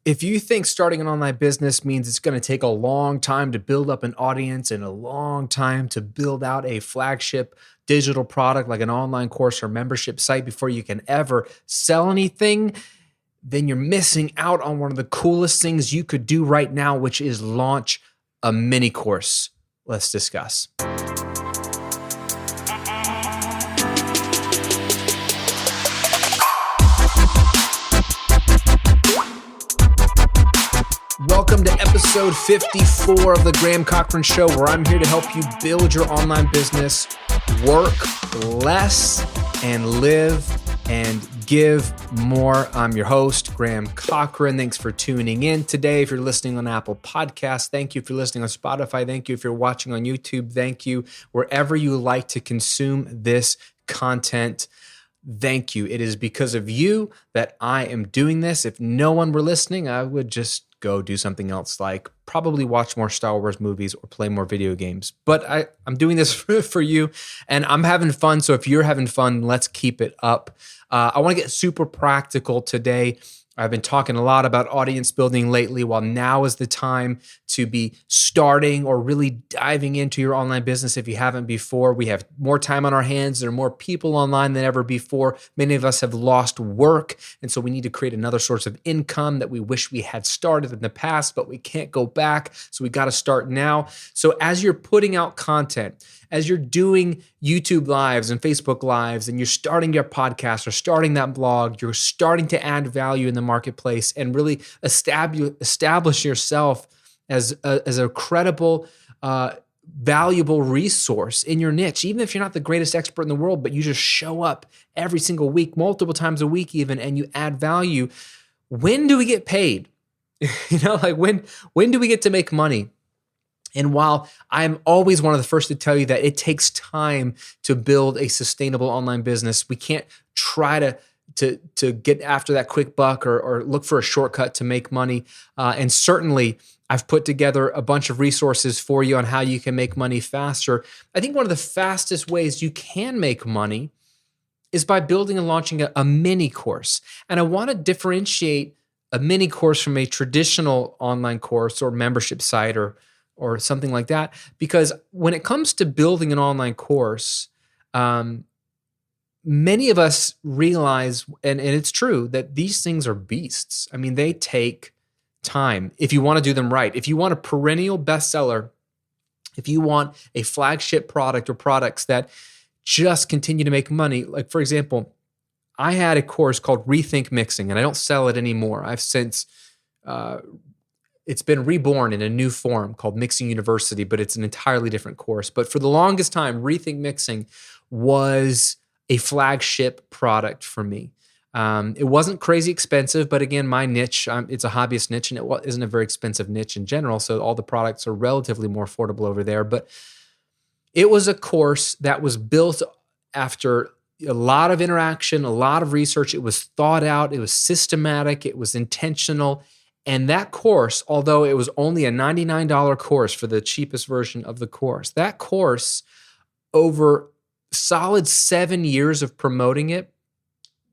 If you think starting an online business means it's going to take a long time to build up an audience and a long time to build out a flagship digital product like an online course or membership site before you can ever sell anything, then you're missing out on one of the coolest things you could do right now, which is launch a mini course. Let's discuss. Welcome to episode 54 of the Graham Cochrane Show, where I'm here to help you build your online business, work less, and live and give more. I'm your host, Graham Cochrane. Thanks for tuning in today. If you're listening on Apple Podcasts, thank you. If you're listening on Spotify, thank you. If you're watching on YouTube, thank you. Wherever you like to consume this content, thank you. It is because of you that I am doing this. If no one were listening, I would just go do something else, like probably watch more Star Wars movies or play more video games. But I'm doing this for you, and I'm having fun. So if you're having fun, let's keep it up. I want to get super practical today. I've been talking a lot about audience building lately. While now is the time to be starting or really diving into your online business if you haven't before. We have more time on our hands. There are more people online than ever before. Many of us have lost work, and so we need to create another source of income that we wish we had started in the past, but we can't go back. So we got to start now. So as you're putting out content, as you're doing YouTube lives and Facebook lives, and you're starting your podcast or starting that blog, you're starting to add value in the marketplace and really establish yourself as a credible, valuable resource in your niche. Even if you're not the greatest expert in the world, but you just show up every single week, multiple times a week even, and you add value. When do we get paid? When do we get to make money? And while I'm always one of the first to tell you that it takes time to build a sustainable online business, we can't try to get after that quick buck or look for a shortcut to make money. And certainly, I've put together a bunch of resources for you on how you can make money faster. I think one of the fastest ways you can make money is by building and launching a mini course. And I want to differentiate a mini course from a traditional online course or membership site or something like that. Because when it comes to building an online course, many of us realize, and it's true, that these things are beasts. I mean, they take time if you want to do them right. If you want a perennial bestseller, if you want a flagship product or products that just continue to make money, like for example, I had a course called Rethink Mixing, and I don't sell it anymore. I've since it's been reborn in a new form called Mixing University, but it's an entirely different course. But for the longest time, Rethink Mixing was a flagship product for me. It wasn't crazy expensive, but again, my niche, it's a hobbyist niche, and it isn't a very expensive niche in general, so all the products are relatively more affordable over there. But it was a course that was built after a lot of interaction, a lot of research. It was thought out, it was systematic, it was intentional. And that course, although it was only a $99 course for the cheapest version of the course, that course, over solid 7 years of promoting it,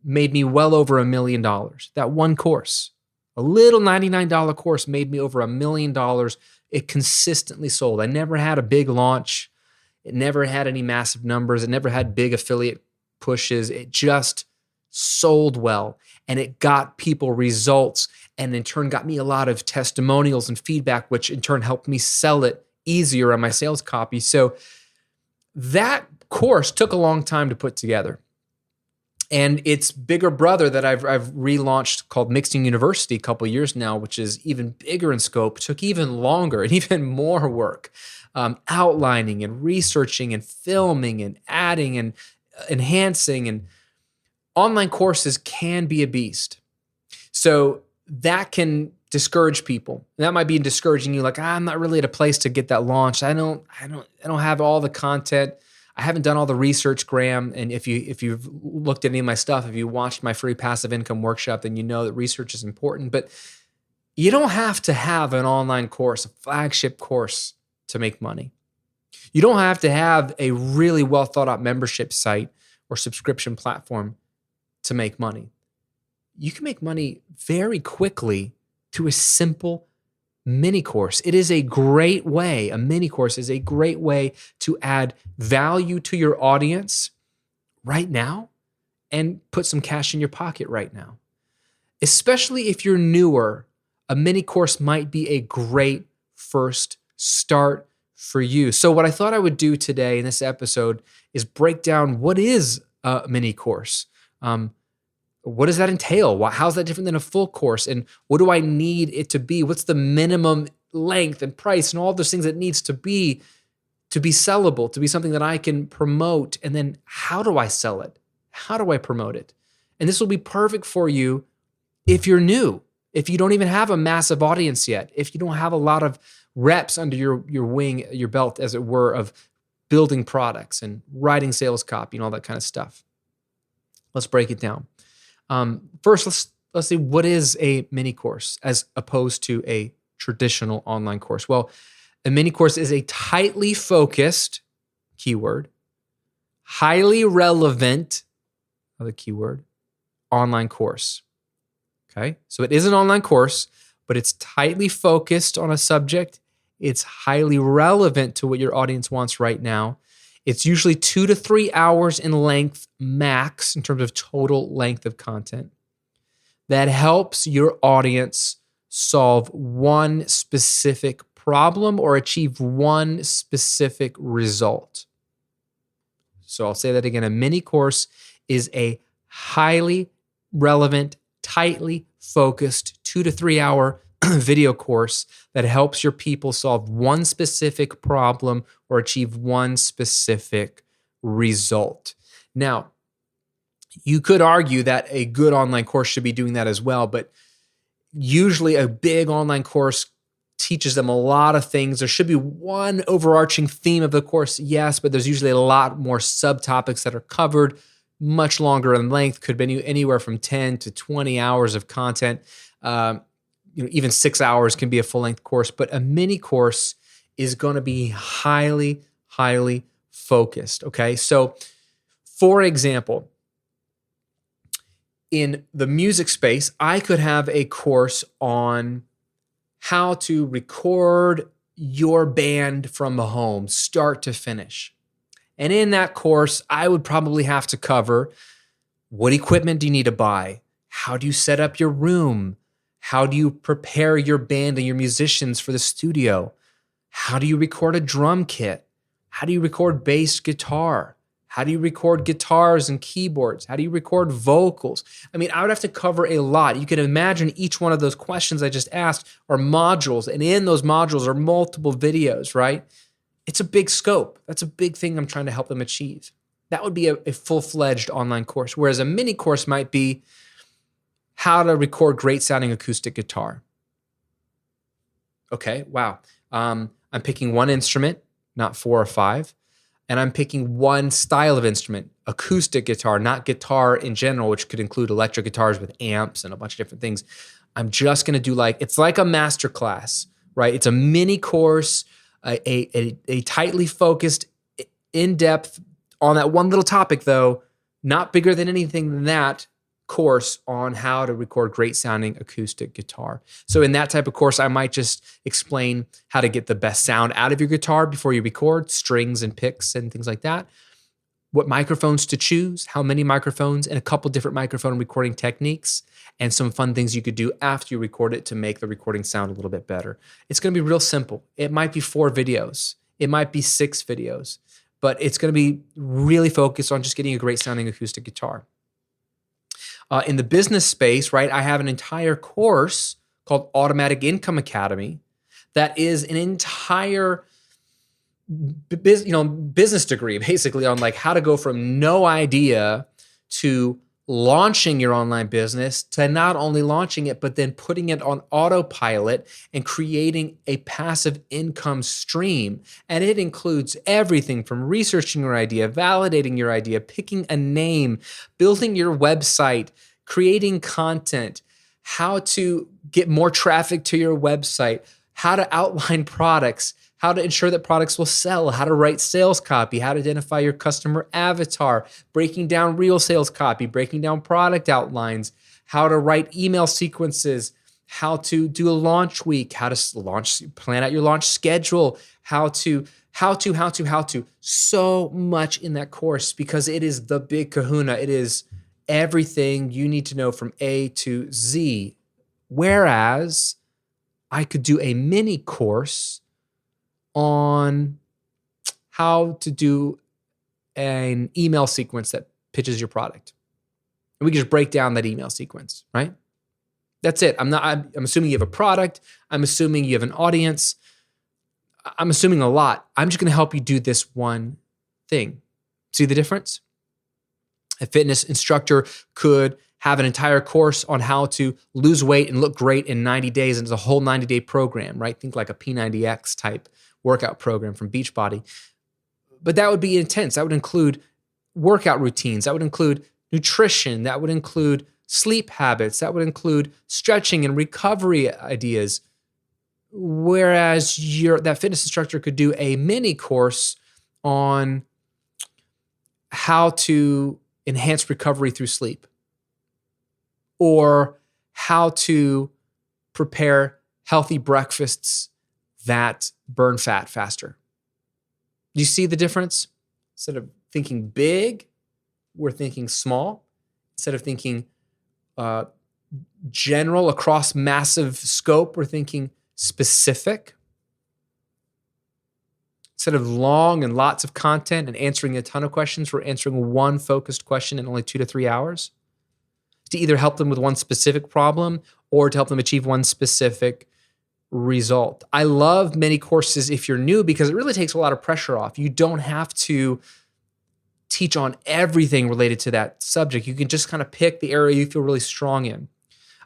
made me well over $1 million. That one course, a little $99 course, made me over $1 million. It consistently sold. I never had a big launch. It never had any massive numbers. It never had big affiliate pushes. It just sold well, and it got people results, and in turn got me a lot of testimonials and feedback, which in turn helped me sell it easier on my sales copy. So that course took a long time to put together. And its bigger brother that I've relaunched called Mixing University a couple years now, which is even bigger in scope, took even longer and even more work, outlining and researching and filming and adding and enhancing. And online courses can be a beast. So that can discourage people. That might be discouraging you, like, I'm not really at a place to get that launched. I don't have all the content. I haven't done all the research, Graham. And if you've looked at any of my stuff, if you watched my free passive income workshop, then you know that research is important. But you don't have to have an online course, a flagship course, to make money. You don't have to have a really well thought out membership site or subscription platform to make money. You can make money very quickly through a simple mini course. It is a great way, a mini course is a great way to add value to your audience right now and put some cash in your pocket right now. Especially if you're newer, a mini course might be a great first start for you. So what I thought I would do today in this episode is break down what is a mini course. What does that entail? How's that different than a full course? And what do I need it to be? What's the minimum length and price and all those things it needs to be sellable, to be something that I can promote? And then how do I sell it? How do I promote it? And this will be perfect for you if you're new, if you don't even have a massive audience yet, if you don't have a lot of reps under your wing, your belt, as it were, of building products and writing sales copy and all that kind of stuff. Let's break it down. First, let's see, what is a mini course as opposed to a traditional online course? Well, a mini course is a tightly focused, keyword, highly relevant, another keyword, online course. Okay, so it is an online course, but it's tightly focused on a subject. It's highly relevant to what your audience wants right now. It's usually 2 to 3 hours in length max in terms of total length of content that helps your audience solve one specific problem or achieve one specific result. So I'll say that again. A mini course is a highly relevant, tightly focused 2 to 3 hour video course that helps your people solve one specific problem or achieve one specific result. Now, you could argue that a good online course should be doing that as well, but usually a big online course teaches them a lot of things. There should be one overarching theme of the course, yes, but there's usually a lot more subtopics that are covered, much longer in length, could be anywhere from 10 to 20 hours of content. Even 6 hours can be a full-length course, but a mini course is going to be highly, highly focused, okay? So, for example, in the music space, I could have a course on how to record your band from home, start to finish. And in that course, I would probably have to cover what equipment do you need to buy? How do you set up your room? How do you prepare your band and your musicians for the studio? How do you record a drum kit? How do you record bass guitar? How do you record guitars and keyboards? How do you record vocals? I mean, I would have to cover a lot. You can imagine each one of those questions I just asked are modules, and in those modules are multiple videos, right? It's a big scope. That's a big thing I'm trying to help them achieve. That would be a full-fledged online course, whereas a mini course might be how to record great sounding acoustic guitar. Okay, wow. I'm picking one instrument, not 4 or 5, and I'm picking one style of instrument, acoustic guitar, not guitar in general, which could include electric guitars with amps and a bunch of different things. I'm just gonna do it's like a master class, right? It's a mini course, a tightly focused, in-depth on that one little topic though, not bigger than anything than that, course on how to record great sounding acoustic guitar. So in that type of course, I might just explain how to get the best sound out of your guitar before you record, strings and picks and things like that, what microphones to choose, how many microphones, and a couple different microphone recording techniques, and some fun things you could do after you record it to make the recording sound a little bit better. It's going to be real simple. It might be 4 videos. It might be 6 videos, but it's going to be really focused on just getting a great sounding acoustic guitar. In the business space, right, I have an entire course called Automatic Income Academy that is an entire business degree, basically, on how to go from no idea to launching your online business, to not only launching it, but then putting it on autopilot and creating a passive income stream. And it includes everything from researching your idea, validating your idea, picking a name, building your website, creating content, how to get more traffic to your website, how to outline products, how to ensure that products will sell, how to write sales copy, how to identify your customer avatar, breaking down real sales copy, breaking down product outlines, how to write email sequences, how to do a launch week, how to plan out your launch schedule, how to. So much in that course because it is the big kahuna. It is everything you need to know from A to Z. Whereas I could do a mini course on how to do an email sequence that pitches your product. And we can just break down that email sequence, right? That's it. I'm assuming you have a product. I'm assuming you have an audience. I'm assuming a lot. I'm just going to help you do this one thing. See the difference? A fitness instructor could have an entire course on how to lose weight and look great in 90 days, and it's a whole 90-day program, right? Think like a P90X type workout program from Beachbody. But that would be intense. That would include workout routines. That would include nutrition. That would include sleep habits. That would include stretching and recovery ideas. Whereas that fitness instructor could do a mini course on how to enhance recovery through sleep, or how to prepare healthy breakfasts that burn fat faster. Do you see the difference? Instead of thinking big, we're thinking small. Instead of thinking general across massive scope, we're thinking specific. Instead of long and lots of content and answering a ton of questions, we're answering one focused question in only 2 to 3 hours to either help them with one specific problem or to help them achieve one specific result. I love many courses if you're new because it really takes a lot of pressure off. You don't have to teach on everything related to that subject. You can just kind of pick the area you feel really strong in.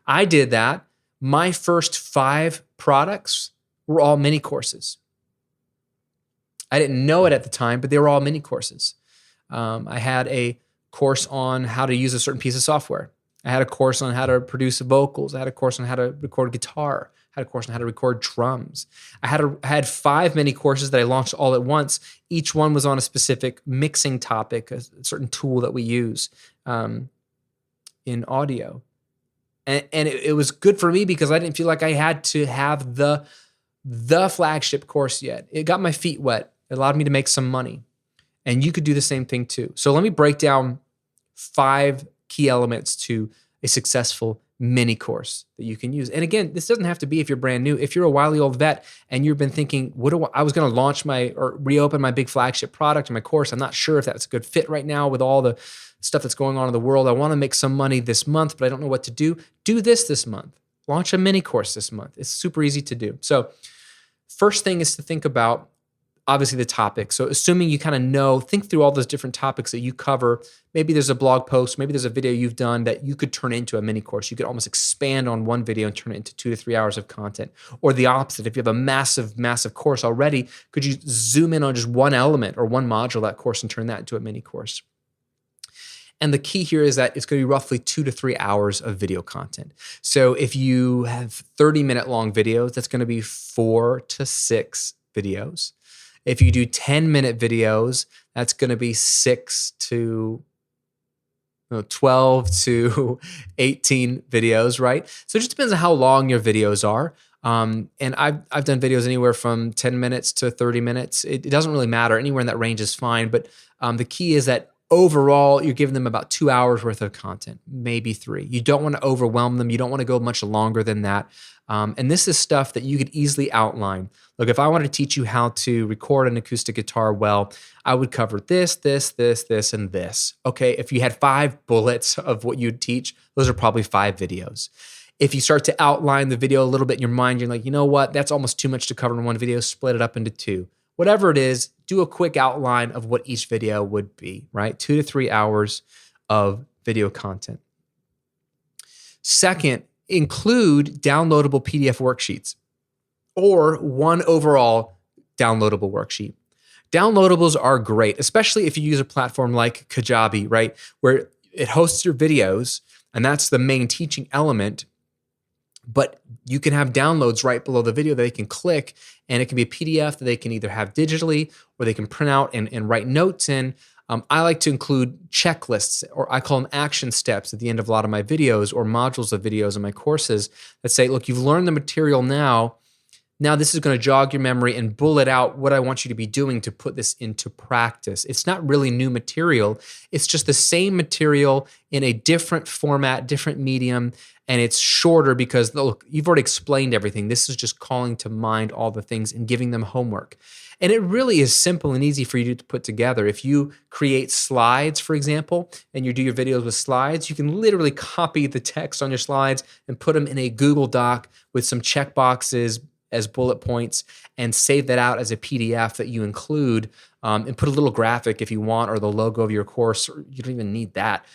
I did that. My first 5 products were all mini courses. I didn't know it at the time, but they were all mini courses. I had a course on how to use a certain piece of software. I had a course on how to produce vocals. I had a course on how to record guitar. I had a course on how to record drums. I had 5 mini courses that I launched all at once. Each one was on a specific mixing topic, a certain tool that we use in audio. And it was good for me because I didn't feel like I had to have the flagship course yet. It got my feet wet. It allowed me to make some money. And you could do the same thing too. So let me break down 5 key elements to a successful mini course that you can use. And again, this doesn't have to be if you're brand new. If you're a wily old vet and you've been thinking, I was going to launch or reopen my big flagship product and my course. I'm not sure if that's a good fit right now with all the stuff that's going on in the world. I want to make some money this month, but I don't know what to do. Do this month. Launch a mini course this month. It's super easy to do. So first thing is to think about, obviously, the topic. So assuming you kind of think through all those different topics that you cover. Maybe there's a blog post, maybe there's a video you've done that you could turn into a mini course. You could almost expand on one video and turn it into 2 to 3 hours of content. Or the opposite, if you have a massive, massive course already, could you zoom in on just one element or one module of that course and turn that into a mini course? And the key here is that it's going to be roughly 2 to 3 hours of video content. So if you have 30-minute long videos, that's going to be 4 to 6 videos. If you do 10-minute videos, that's going to be 6 to 12 to 18 videos, right? So it just depends on how long your videos are. And I've done videos anywhere from 10 minutes to 30 minutes. It doesn't really matter. Anywhere in that range is fine. But the key is that overall, you're giving them about 2 hours worth of content, maybe 3. You don't want to overwhelm them. You don't want to go much longer than that. And this is stuff that you could easily outline. Look, if I wanted to teach you how to record an acoustic guitar well, I would cover this, and this. Okay, if you had 5 bullets of what you'd teach, those are probably 5 videos. If you start to outline the video a little bit in your mind, you're like, you know what, that's almost too much to cover in one video, split it up into 2. Whatever it is, do a quick outline of what each video would be, right? 2 to 3 hours of video content. Second, include downloadable PDF worksheets or one overall downloadable worksheet. Downloadables are great, especially if you use a platform like Kajabi, right? Where it hosts your videos, and that's the main teaching element. But you can have downloads right below the video that they can click, and it can be a PDF that they can either have digitally or they can print out and write notes in. I like to include checklists, or I call them action steps at the end of a lot of my videos or modules of videos in my courses that say, look, you've learned the material now. Now this is going to jog your memory and bullet out what I want you to be doing to put this into practice. It's not really new material. It's just the same material in a different format, different medium, and it's shorter because, look, you've already explained everything. This is just calling to mind all the things and giving them homework. And it really is simple and easy for you to put together. If you create slides, for example, and you do your videos with slides, you can literally copy the text on your slides and put them in a Google Doc with some checkboxes as bullet points and save that out as a PDF that you include, and put a little graphic if you want, or the logo of your course, or you don't even need that,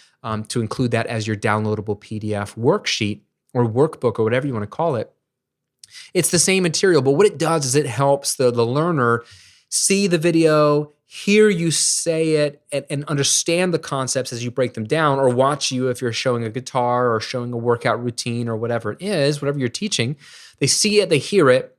to include that as your downloadable PDF worksheet or workbook or whatever you want to call it. It's the same material, but what it does is it helps the learner see the video, hear you say it, and understand the concepts as you break them down, or watch you if you're showing a guitar or showing a workout routine or whatever it is, whatever you're teaching. They see it, they hear it.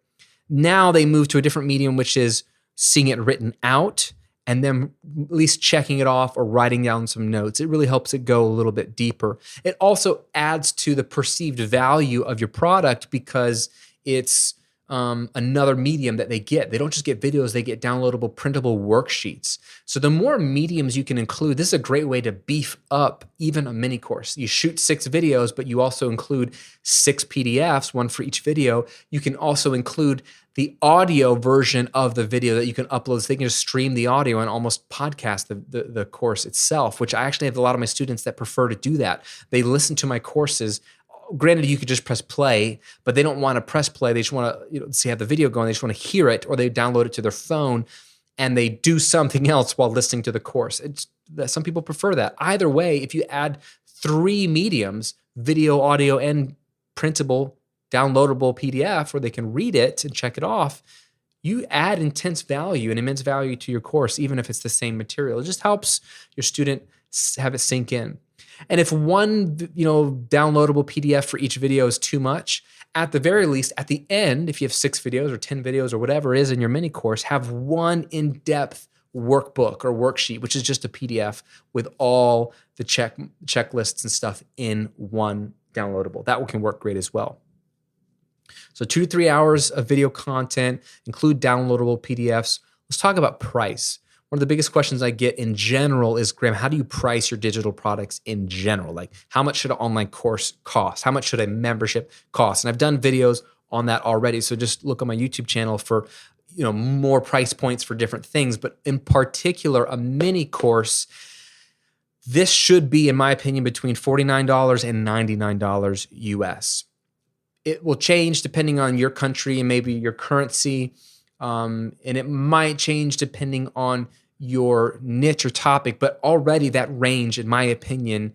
Now they move to a different medium, which is seeing it written out and then at least checking it off or writing down some notes. It really helps it go a little bit deeper. It also adds to the perceived value of your product because it's another medium that they get. They don't just get videos, they get downloadable, printable worksheets. So the more mediums you can include, this is a great way to beef up even a mini course. You shoot 6 videos, but you also include 6 PDFs, one for each video. You can also include the audio version of the video that you can upload, so they can just stream the audio and almost podcast the course itself, which I actually have a lot of my students that prefer to do that. They listen to my courses. Granted, you could just press play, but they don't want to press play. They just want to see have the video going. They just want to hear it, or they download it to their phone and they do something else while listening to the course. Some people prefer that. Either way, if you add 3 mediums, video, audio, and printable, downloadable PDF, where they can read it and check it off, you add intense value and immense value to your course, even if it's the same material. It just helps your student have it sink in. And if one, downloadable PDF for each video is too much, at the very least, at the end, if you have 6 videos or 10 videos or whatever it is in your mini course, have one in-depth workbook or worksheet, which is just a PDF with all the checklists and stuff in one downloadable. That can work great as well. So 2 to 3 hours of video content, include downloadable PDFs. Let's talk about price. One of the biggest questions I get in general is, Graham, how do you price your digital products in general? Like, how much should an online course cost? How much should a membership cost? And I've done videos on that already. So just look on my YouTube channel for, more price points for different things. But in particular, a mini course, this should be, in my opinion, between $49 and $99 US. It will change depending on your country and maybe your currency. And it might change depending on your niche or topic, but already that range, in my opinion,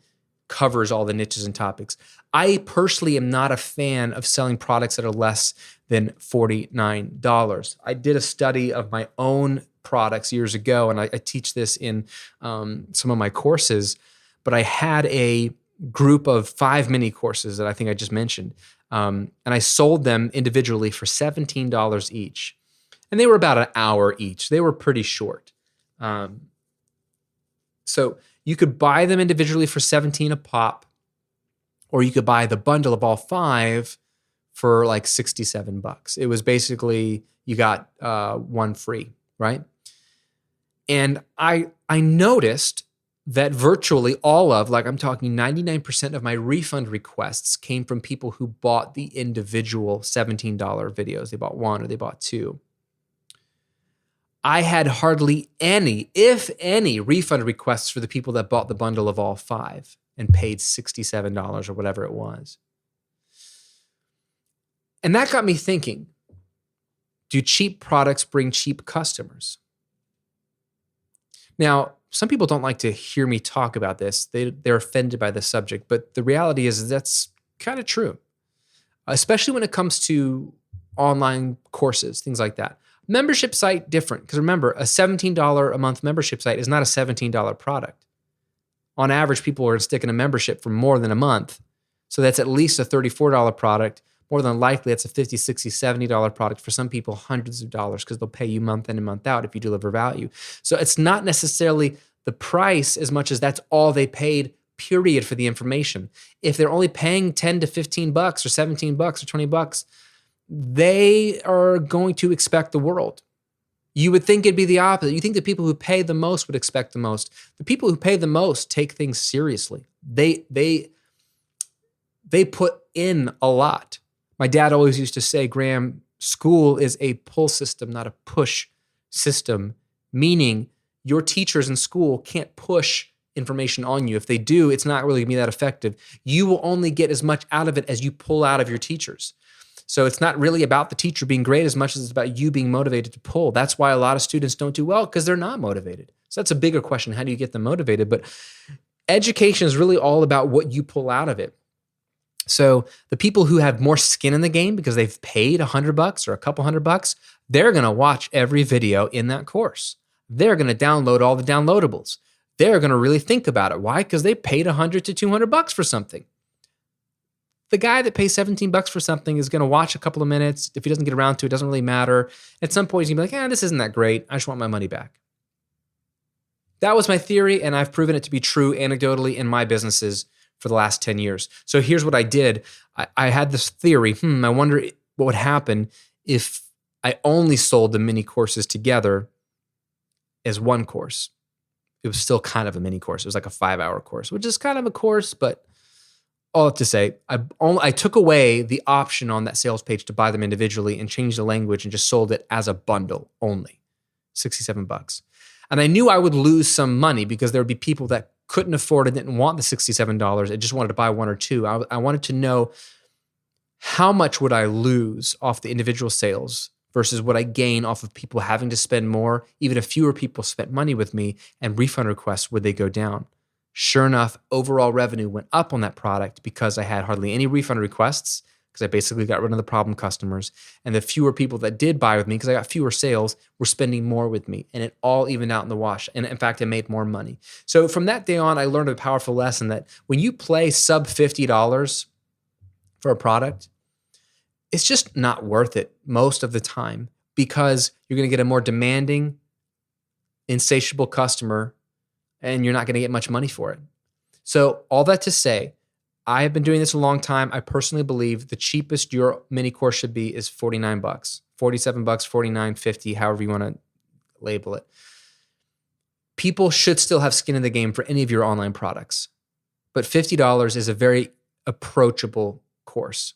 covers all the niches and topics. I personally am not a fan of selling products that are less than $49. I did a study of my own products years ago, and I teach this in some of my courses, but I had a group of 5 mini courses that I think I just mentioned, and I sold them individually for $17 each. And they were about an hour each. They were pretty short. So you could buy them individually for $17 a pop, or you could buy the bundle of all 5 for like $67. It was basically, you got one free, right? And I noticed that virtually all of, I'm talking 99% of my refund requests came from people who bought the individual $17 videos. They bought 1 or they bought 2. I had hardly any, if any, refund requests for the people that bought the bundle of all 5 and paid $67 or whatever it was. And that got me thinking, do cheap products bring cheap customers? Now, some people don't like to hear me talk about this. They're offended by the subject, but the reality is that's kind of true, especially when it comes to online courses, things like that. Membership site, different. Because remember, a $17 a month membership site is not a $17 product. On average, people are sticking a membership for more than a month. So that's at least a $34 product. More than likely, it's a $50, $60, $70 product. For some people, hundreds of dollars, because they'll pay you month in and month out if you deliver value. So it's not necessarily the price as much as that's all they paid, period, for the information. If they're only paying 10 to 15 bucks or 17 bucks or 20 bucks, they are going to expect the world. You would think it'd be the opposite. You think the people who pay the most would expect the most. The people who pay the most take things seriously. They put in a lot. My dad always used to say, Graham, school is a pull system, not a push system, meaning your teachers in school can't push information on you. If they do, it's not really going to be that effective. You will only get as much out of it as you pull out of your teachers. So it's not really about the teacher being great as much as it's about you being motivated to pull. That's why a lot of students don't do well, because they're not motivated. So that's a bigger question. How do you get them motivated? But education is really all about what you pull out of it. So the people who have more skin in the game because they've paid $100 or a couple $100, they're going to watch every video in that course. They're going to download all the downloadables. They're going to really think about it. Why? Because they paid $100 to $200 for something. The guy that pays $17 for something is going to watch a couple of minutes. If he doesn't get around to it, it doesn't really matter. At some point, he's going to be like, this isn't that great. I just want my money back. That was my theory, and I've proven it to be true anecdotally in my businesses for the last 10 years. So here's what I did. I had this theory. I wonder what would happen if I only sold the mini courses together as one course. It was still kind of a mini course. It was like a 5-hour course, which is kind of a course, but all I have to say, I took away the option on that sales page to buy them individually and changed the language and just sold it as a bundle only, $67. And I knew I would lose some money because there would be people that couldn't afford it, didn't want the $67, and just wanted to buy one or two. I wanted to know how much would I lose off the individual sales versus what I gain off of people having to spend more. Even if fewer people spent money with me, and refund requests, would they go down? Sure enough, overall revenue went up on that product because I had hardly any refund requests, because I basically got rid of the problem customers. And the fewer people that did buy with me, because I got fewer sales, were spending more with me. And it all evened out in the wash. And in fact, I made more money. So from that day on, I learned a powerful lesson that when you play sub $50 for a product, it's just not worth it most of the time, because you're going to get a more demanding, insatiable customer, and you're not going to get much money for it. So all that to say, I have been doing this a long time. I personally believe the cheapest your mini course should be is $49, $47, $49, $50, however you want to label it. People should still have skin in the game for any of your online products, but $50 is a very approachable course,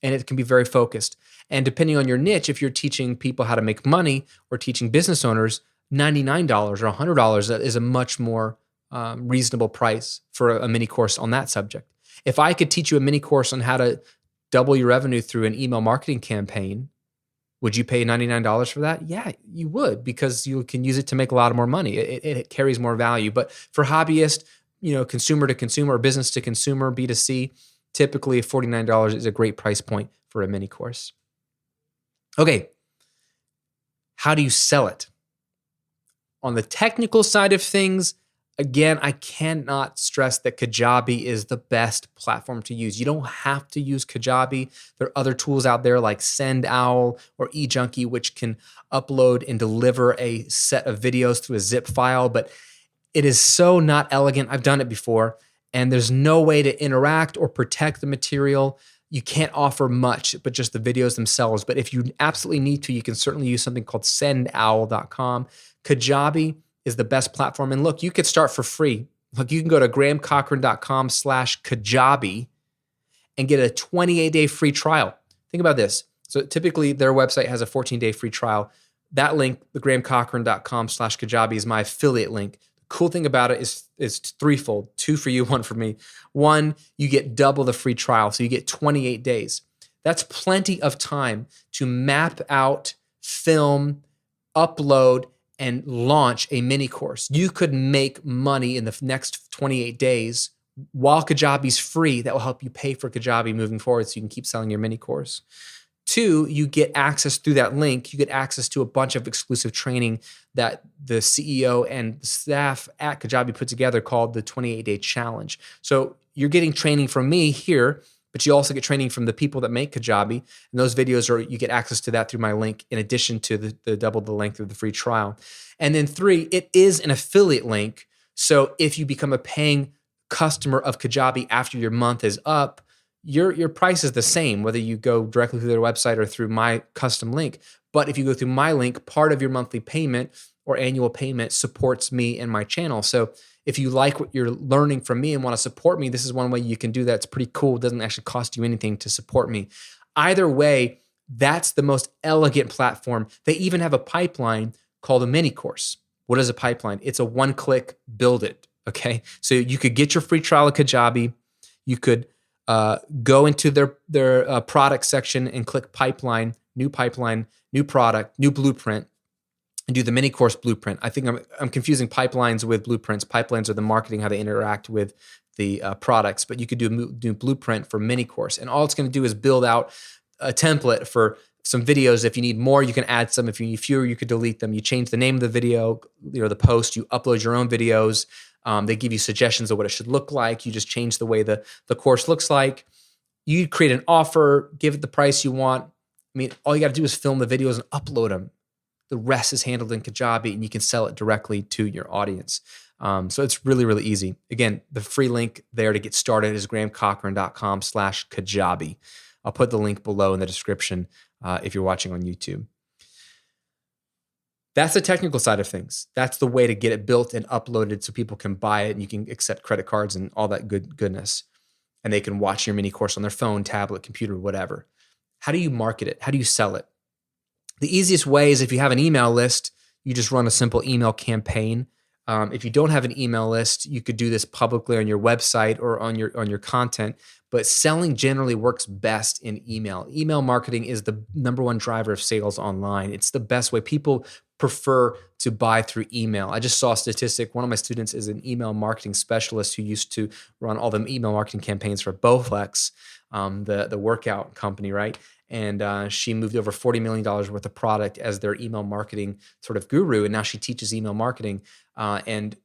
and it can be very focused. And depending on your niche, if you're teaching people how to make money or teaching business owners, $99 or $100 is a much more reasonable price for a mini course on that subject. If I could teach you a mini course on how to double your revenue through an email marketing campaign, would you pay $99 for that? Yeah, you would, because you can use it to make a lot more money. It carries more value. But for hobbyists, consumer to consumer or business to consumer, B2C, typically $49 is a great price point for a mini course. Okay, how do you sell it? On the technical side of things, again, I cannot stress that Kajabi is the best platform to use. You don't have to use Kajabi. There are other tools out there like SendOwl or eJunkie, which can upload and deliver a set of videos through a zip file, but it is so not elegant. I've done it before, and there's no way to interact or protect the material. You can't offer much, but just the videos themselves. But if you absolutely need to, you can certainly use something called sendowl.com. Kajabi is the best platform. And look, you could start for free. Look, you can go to grahamcochrane.com/Kajabi and get a 28-day free trial. Think about this. So typically their website has a 14-day free trial. That link, the grahamcochrane.com/Kajabi, is my affiliate link. The cool thing about it is threefold: 2 for you, 1 for me. 1, you get double the free trial. So you get 28 days. That's plenty of time to map out, film, upload, and launch a mini course. You could make money in the next 28 days while Kajabi's free. That will help you pay for Kajabi moving forward so you can keep selling your mini course. 2, you get access through that link. You get access to a bunch of exclusive training that the CEO and the staff at Kajabi put together called the 28-Day Challenge. So you're getting training from me here but you also get training from the people that make Kajabi. And those videos you get access to that through my link in addition to the double the length of the free trial. And then 3, it is an affiliate link. So if you become a paying customer of Kajabi after your month is up, your price is the same, whether you go directly through their website or through my custom link. But if you go through my link, part of your monthly payment or annual payment supports me and my channel. So if you like what you're learning from me and want to support me, this is one way you can do that. It's pretty cool. It doesn't actually cost you anything to support me. Either way, that's the most elegant platform. They even have a pipeline called a MiniCourse. What is a pipeline? It's a one-click build it, okay? So you could get your free trial of Kajabi. You could go into their product section and click pipeline, new product, new blueprint, and do the MiniCourse blueprint. I think I'm confusing pipelines with blueprints. Pipelines are the marketing, how they interact with the products, but you could do blueprint for MiniCourse. And all it's going to do is build out a template for some videos. If you need more, you can add some. If you need fewer, you could delete them. You change the name of the video, the post, you upload your own videos. They give you suggestions of what it should look like. You just change the way the course looks like. You create an offer, give it the price you want. I mean, all you got to do is film the videos and upload them. The rest is handled in Kajabi, and you can sell it directly to your audience. So it's really, really easy. Again, the free link there to get started is grahamcochrane.com/Kajabi. I'll put the link below in the description if you're watching on YouTube. That's the technical side of things. That's the way to get it built and uploaded so people can buy it and you can accept credit cards and all that goodness. And they can watch your mini course on their phone, tablet, computer, whatever. How do you market it? How do you sell it? The easiest way is if you have an email list, you just run a simple email campaign. If you don't have an email list, you could do this publicly on your website or on your content. But selling generally works best in email. Email marketing is the number one driver of sales online. It's the best way. People prefer to buy through email. I just saw a statistic. One of my students is an email marketing specialist who used to run all the email marketing campaigns for Bowflex, the workout company, right? And she moved over $40 million worth of product as their email marketing sort of guru. And now she teaches email marketing. And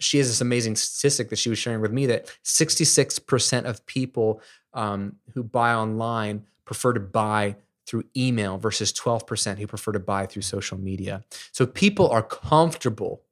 she has this amazing statistic that she was sharing with me that 66% of people who buy online prefer to buy through email versus 12% who prefer to buy through social media. So people are comfortable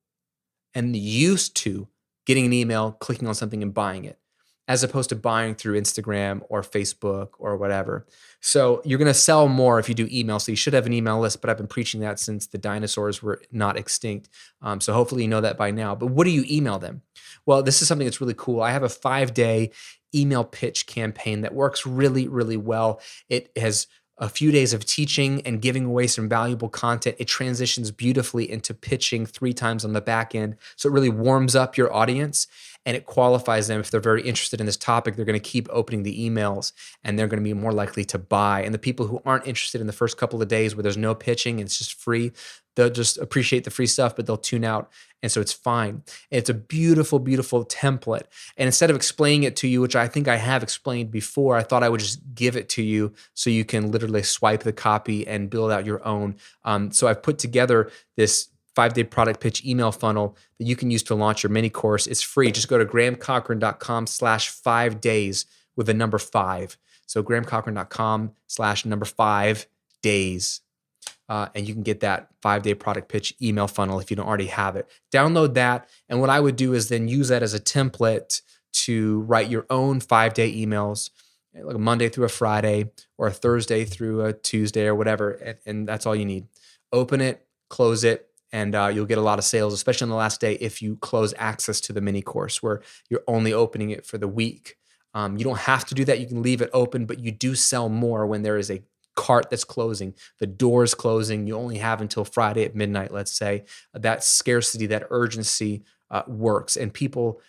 and used to getting an email, clicking on something and buying it, as opposed to buying through Instagram or Facebook or whatever. So you're going to sell more if you do email. So you should have an email list, but I've been preaching that since the dinosaurs were not extinct. So hopefully you know that by now. But what do you email them? Well, this is something that's really cool. I have a 5-day email pitch campaign that works really, really well. It has a few days of teaching and giving away some valuable content. It transitions beautifully into pitching 3 times on the back end. So it really warms up your audience and it qualifies them. If they're very interested in this topic, they're going to keep opening the emails and they're going to be more likely to buy. And the people who aren't interested in the first couple of days where there's no pitching and it's just free, they'll just appreciate the free stuff, but they'll tune out. And so it's fine. And it's a beautiful, beautiful template. And instead of explaining it to you, which I think I have explained before, I thought I would just give it to you so you can literally swipe the copy and build out your own. So I've put together this 5-day product pitch email funnel that you can use to launch your mini course. It's free. Just go to grahamcochrane.com/5days with the number 5. So grahamcochrane.com/5days. And you can get that 5-day product pitch email funnel if you don't already have it. Download that. And what I would do is then use that as a template to write your own 5-day emails, like a Monday through a Friday or a Thursday through a Tuesday or whatever. And that's all you need. Open it, close it, and you'll get a lot of sales, especially on the last day if you close access to the mini course where you're only opening it for the week. You don't have to do that. You can leave it open, but you do sell more when there is a cart that's closing, the door's closing, you only have until Friday at midnight, let's say. That scarcity, that urgency works. And people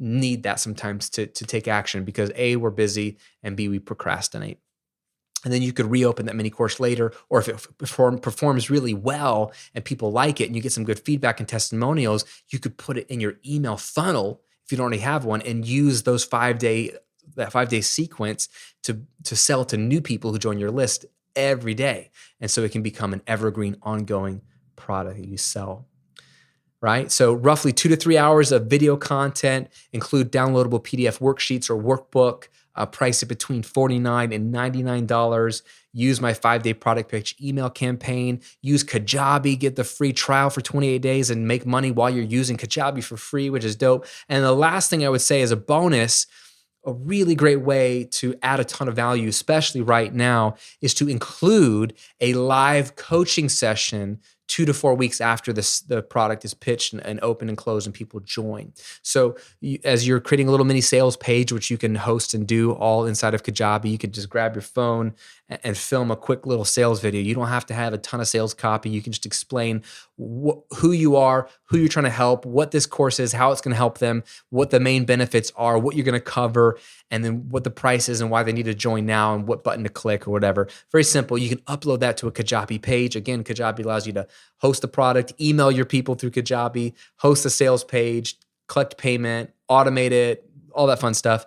need that sometimes to take action because A, we're busy, and B, we procrastinate. And then you could reopen that mini course later, or if it performs really well and people like it and you get some good feedback and testimonials, you could put it in your email funnel if you don't already have one and use those 5-day sequence to sell to new people who join your list every day. And so it can become an evergreen, ongoing product that you sell, right? So roughly 2 to 3 hours of video content, include downloadable PDF worksheets or workbook, price it between $49 and $99. Use my 5-day product pitch email campaign. Use Kajabi, get the free trial for 28 days and make money while you're using Kajabi for free, which is dope. And the last thing I would say as a bonus, a really great way to add a ton of value, especially right now, is to include a live coaching session 2 to 4 weeks after the product is pitched and open and closed and people join. So as you're creating a little mini sales page, which you can host and do all inside of Kajabi, you can just grab your phone and film a quick little sales video. You don't have to have a ton of sales copy. You can just explain who you are, who you're trying to help, what this course is, how it's going to help them, what the main benefits are, what you're going to cover, and then what the price is and why they need to join now and what button to click or whatever. Very simple. You can upload that to a Kajabi page. Again, Kajabi allows you to host the product, email your people through Kajabi, host a sales page, collect payment, automate it, all that fun stuff.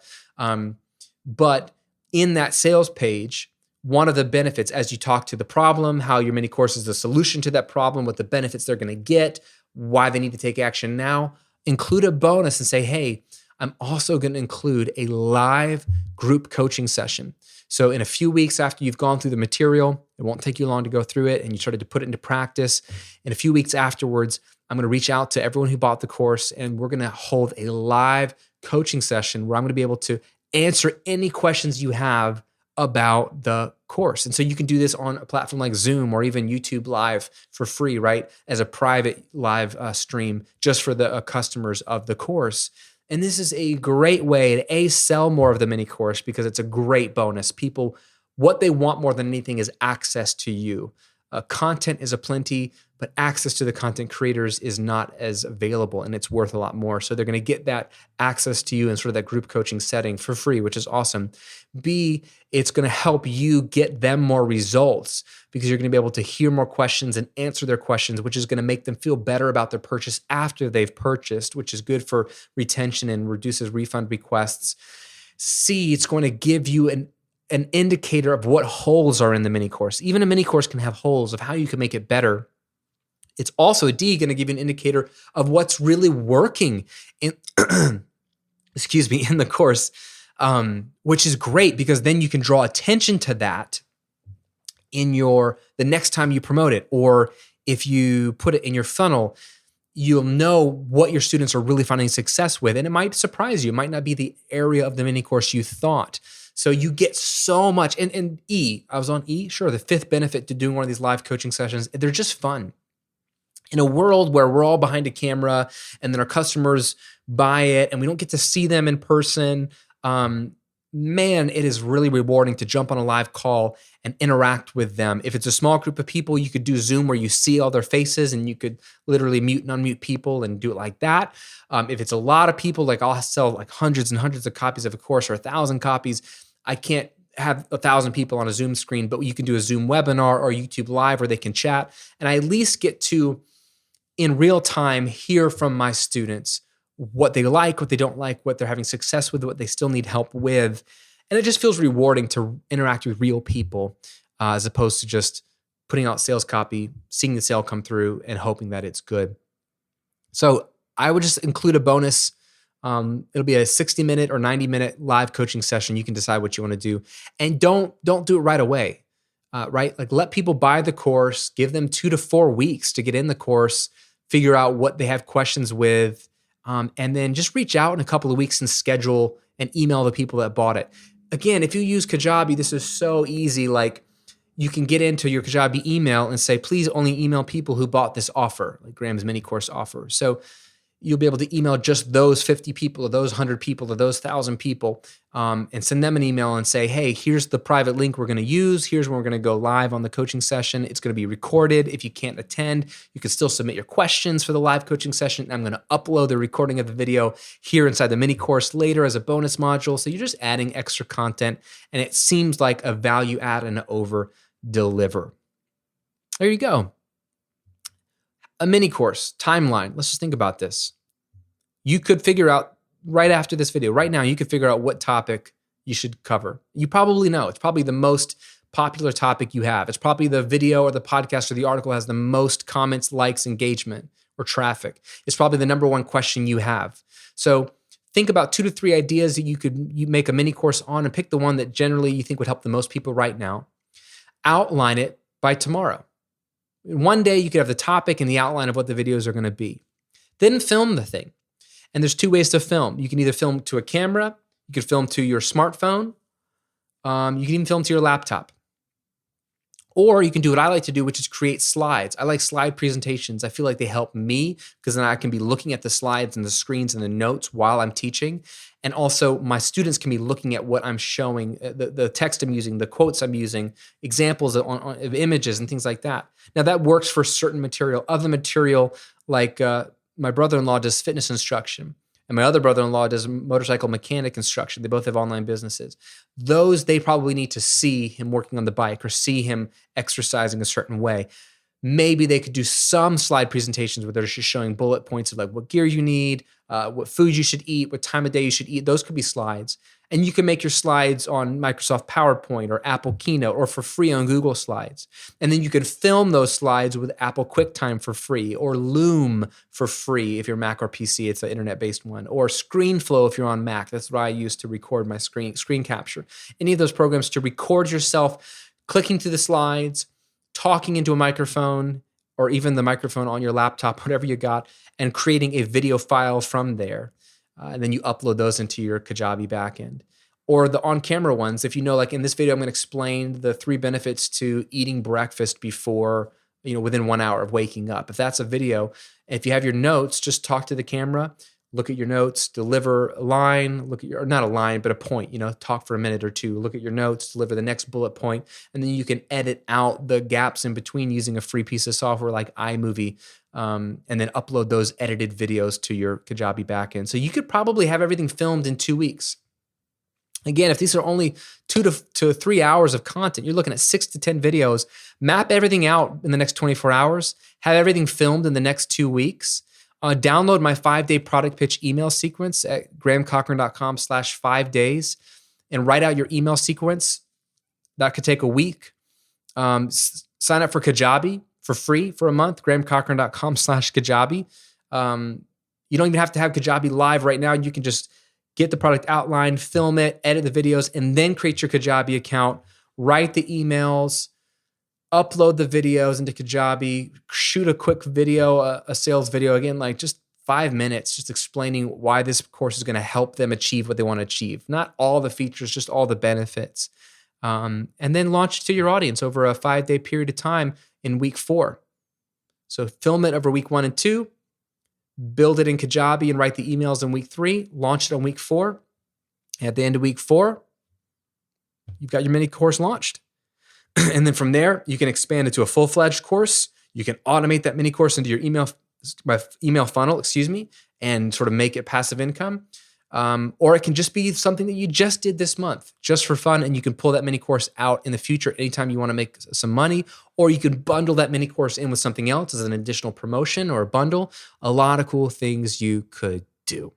But in that sales page, one of the benefits as you talk to the problem, how your mini course is the solution to that problem, what the benefits they're going to get, why they need to take action now, include a bonus and say, hey, I'm also going to include a live group coaching session. So in a few weeks after you've gone through the material, it won't take you long to go through it and you started to put it into practice. In a few weeks afterwards, I'm going to reach out to everyone who bought the course and we're going to hold a live coaching session where I'm going to be able to answer any questions you have about the course. And so you can do this on a platform like Zoom or even YouTube Live for free, right? As a private live stream just for the customers of the course. And this is a great way to sell more of the mini course because it's a great bonus. People, what they want more than anything is access to you. Content is aplenty, but access to the content creators is not as available and it's worth a lot more. So they're going to get that access to you in sort of that group coaching setting for free, which is awesome. B, it's going to help you get them more results because you're going to be able to hear more questions and answer their questions, which is going to make them feel better about their purchase after they've purchased, which is good for retention and reduces refund requests. C, it's going to give you an indicator of what holes are in the mini course. Even a mini course can have holes of how you can make it better. It's also, D, going to give you an indicator of what's really working in, in the course, which is great because then you can draw attention to that in the next time you promote it, or if you put it in your funnel, you'll know what your students are really finding success with, and it might surprise you. It might not be the area of the mini course you thought. So you get so much. And E, I was on E, sure, the fifth benefit to doing one of these live coaching sessions, they're just fun. In a world where we're all behind a camera and then our customers buy it and we don't get to see them in person, man, it is really rewarding to jump on a live call and interact with them. If it's a small group of people, you could do Zoom where you see all their faces and you could literally mute and unmute people and do it like that. If it's a lot of people, like I'll sell like hundreds and hundreds of copies of a course or 1,000 copies. I can't have 1,000 people on a Zoom screen, but you can do a Zoom webinar or YouTube Live where they can chat. And I at least get to, in real time, hear from my students what they like, what they don't like, what they're having success with, what they still need help with. And it just feels rewarding to interact with real people as opposed to just putting out sales copy, seeing the sale come through and hoping that it's good. So I would just include a bonus. It'll be a 60-minute or 90-minute live coaching session. You can decide what you want to do. And don't do it right away, right? Like let people buy the course, give them 2 to 4 weeks to get in the course, figure out what they have questions with, and then just reach out in a couple of weeks and schedule and email the people that bought it. Again, if you use Kajabi, this is so easy. Like you can get into your Kajabi email and say, please only email people who bought this offer, like Graham's mini course offer. So you'll be able to email just those 50 people or those 100 people or those 1,000 people and send them an email and say, hey, here's the private link we're going to use. Here's when we're going to go live on the coaching session. It's going to be recorded. If you can't attend, you can still submit your questions for the live coaching session. I'm going to upload the recording of the video here inside the mini course later as a bonus module. So you're just adding extra content and it seems like a value add and over deliver. There you go. A mini course timeline. Let's just think about this. You could figure out right after this video, right now, you could figure out what topic you should cover. You probably know. It's probably the most popular topic you have. It's probably the video or the podcast or the article has the most comments, likes, engagement, or traffic. It's probably the number one question you have. So think about 2 to 3 ideas that you make a mini course on, and pick the one that generally you think would help the most people right now. Outline it by tomorrow. One day you could have the topic and the outline of what the videos are going to be. Then film the thing. And there's 2 ways to film. You can either film to a camera, you could film to your smartphone, you can even film to your laptop. Or you can do what I like to do, which is create slides. I like slide presentations. I feel like they help me because then I can be looking at the slides and the screens and the notes while I'm teaching. And also my students can be looking at what I'm showing, the text I'm using, the quotes I'm using, examples of images and things like that. Now that works for certain material. Other material, like my brother-in-law does fitness instruction. And my other brother-in-law does motorcycle mechanic instruction. They both have online businesses. Those, they probably need to see him working on the bike or see him exercising a certain way. Maybe they could do some slide presentations where they're just showing bullet points of like what gear you need, what foods you should eat, what time of day you should eat. Those could be slides. And you can make your slides on Microsoft PowerPoint or Apple Keynote or for free on Google Slides. And then you could film those slides with Apple QuickTime for free or Loom for free if you're Mac or PC. It's an internet-based one. Or ScreenFlow if you're on Mac. That's what I use to record my screen capture. Any of those programs to record yourself clicking through the slides, talking into a microphone, or even the microphone on your laptop, whatever you got, and creating a video file from there. And then you upload those into your Kajabi backend. Or the on-camera ones, if you know, like in this video, I'm going to explain the 3 benefits to eating breakfast before, within 1 hour of waking up. If that's a video, if you have your notes, just talk to the camera, look at your notes, deliver a line, not a line, but a point, talk for a minute or 2, look at your notes, deliver the next bullet point, and then you can edit out the gaps in between using a free piece of software like iMovie, and then upload those edited videos to your Kajabi backend. So you could probably have everything filmed in 2 weeks. Again, if these are only 2 to 3 hours of content, you're looking at 6 to 10 videos. Map everything out in the next 24 hours, have everything filmed in the next 2 weeks. Download my 5-day product pitch email sequence at grahamcochrane.com/5days and write out your email sequence. That could take a week. Sign up for Kajabi for free for a month, grahamcochrane.com/Kajabi. You don't even have to have Kajabi live right now. You can just get the product outlined, film it, edit the videos, and then create your Kajabi account, write the emails, upload the videos into Kajabi, shoot a quick video, a sales video, again, like just 5 minutes, just explaining why this course is going to help them achieve what they want to achieve. Not all the features, just all the benefits. And then launch it to your audience over a 5-day period of time in week 4. So film it over week 1 and 2, build it in Kajabi and write the emails in week 3, launch it on week 4. At the end of week 4, you've got your mini course launched. And then from there, you can expand it to a full-fledged course. You can automate that mini course into your email funnel, and sort of make it passive income. Or it can just be something that you just did this month, just for fun, and you can pull that mini course out in the future anytime you want to make some money, or you can bundle that mini course in with something else as an additional promotion or a bundle. A lot of cool things you could do.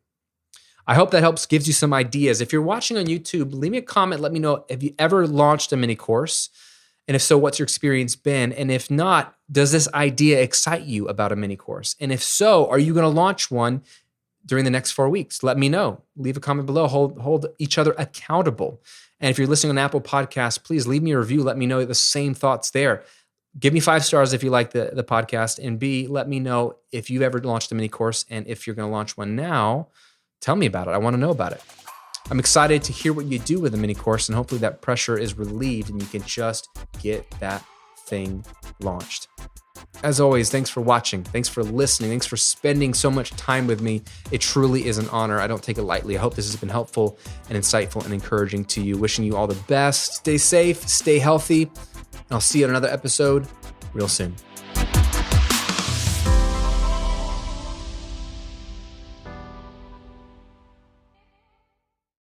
I hope that helps, gives you some ideas. If you're watching on YouTube, leave me a comment. Let me know, have you ever launched a mini course? And if so, what's your experience been? And if not, does this idea excite you about a mini course? And if so, are you going to launch one during the next 4 weeks? Let me know. Leave a comment below. Hold each other accountable. And if you're listening on Apple Podcasts, please leave me a review. Let me know the same thoughts there. Give me 5 stars if you like the podcast. And B, let me know if you've ever launched a mini course. And if you're going to launch one now, tell me about it. I want to know about it. I'm excited to hear what you do with a mini course, and hopefully that pressure is relieved and you can just get that thing launched. As always, thanks for watching. Thanks for listening. Thanks for spending so much time with me. It truly is an honor. I don't take it lightly. I hope this has been helpful and insightful and encouraging to you. Wishing you all the best. Stay safe, stay healthy, and I'll see you on another episode real soon.